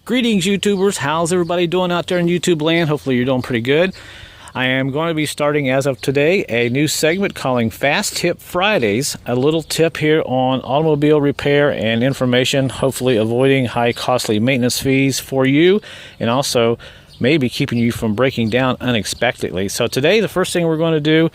Greetings, YouTubers. How's everybody doing out there in YouTube land? Hopefully you're doing pretty good. I am going to be starting as of today a new segment calling Fast Tip Fridays. A little tip here on automobile repair and information, hopefully avoiding high costly maintenance fees for you and also maybe keeping you from breaking down unexpectedly. So today, the first thing we're going to do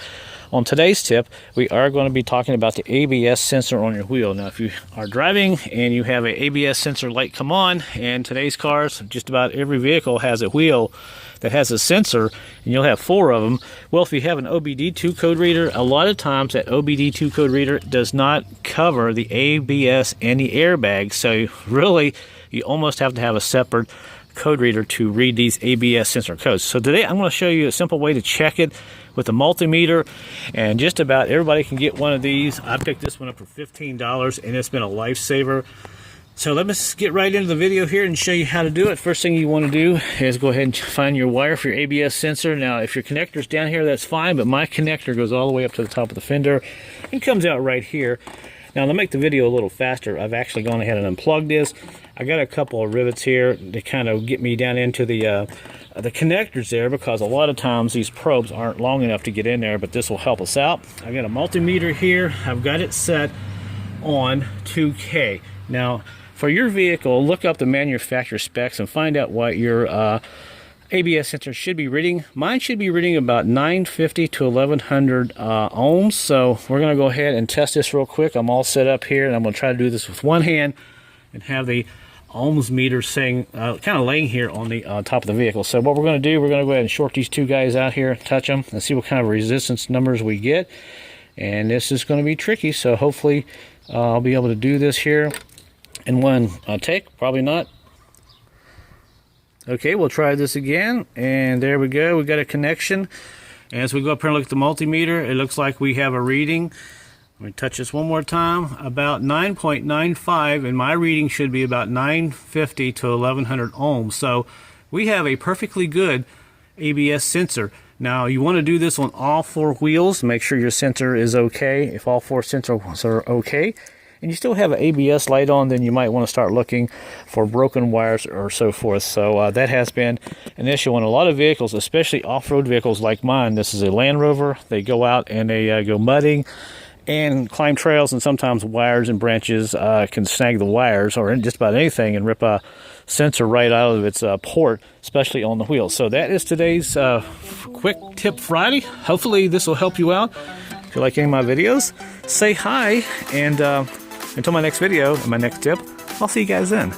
on today's tip, we are going to be talking about the ABS sensor on your wheel. Now, if you are driving and you have an ABS sensor light come on, and today's cars, just about every vehicle has a wheel that has a sensor, and you'll have 4 of them. Well, if you have an OBD2 code reader, a lot of times that OBD2 code reader does not cover the ABS and the airbag. So really, you almost have to have a separate code reader to read these ABS sensor codes. So today I'm going to show you a simple way to check it with a multimeter, and just about everybody can get one of these. I picked this one up for $15 and it's been a lifesaver. So let's get right into the video here and show you how to do it. First thing you want to do is go ahead and find your wire for your ABS sensor. Now, if your connector's down here, that's fine, but my connector goes all the way up to the top of the fender and comes out right here. Now, to make the video a little faster, I've actually gone ahead and unplugged this. I got a couple of rivets here to kind of get me down into the connectors there, because a lot of times these probes aren't long enough to get in there, but this will help us out. I've got a multimeter here. I've got it set on 2K. Now, for your vehicle, look up the manufacturer specs and find out what your ABS sensor should be reading. Mine should be reading about 950 to 1100 ohms. So we're going to go ahead and test this real quick. I'm all set up here, and I'm going to try to do this with one hand and have the ohms meter saying, kind of laying here on the top of the vehicle. So what we're going to do, we're going to go ahead and short these two guys out here, touch them, and see what kind of resistance numbers we get. And this is going to be tricky, so hopefully I'll be able to do this here in one take. Probably not. Okay, we'll try this again, and there we go. We got a connection. As we go up here and look at the multimeter, it looks like we have a reading. Let me touch this one more time. About 9.95, and my reading should be about 950 to 1100 ohms. So we have a perfectly good ABS sensor. Now, you want to do this on all 4 wheels. Make sure your sensor is okay. If all 4 sensors are okay, and you still have an ABS light on, then you might want to start looking for broken wires or so forth. So that has been an issue on a lot of vehicles, especially off-road vehicles like mine. This is a Land Rover. They go out and they go mudding and climb trails, and sometimes wires and branches can snag the wires or just about anything and rip a sensor right out of its port, especially on the wheel. So that is today's Quick Tip Friday. Hopefully this will help you out. If you like any of my videos, say hi, and until my next video and my next tip, I'll see you guys then.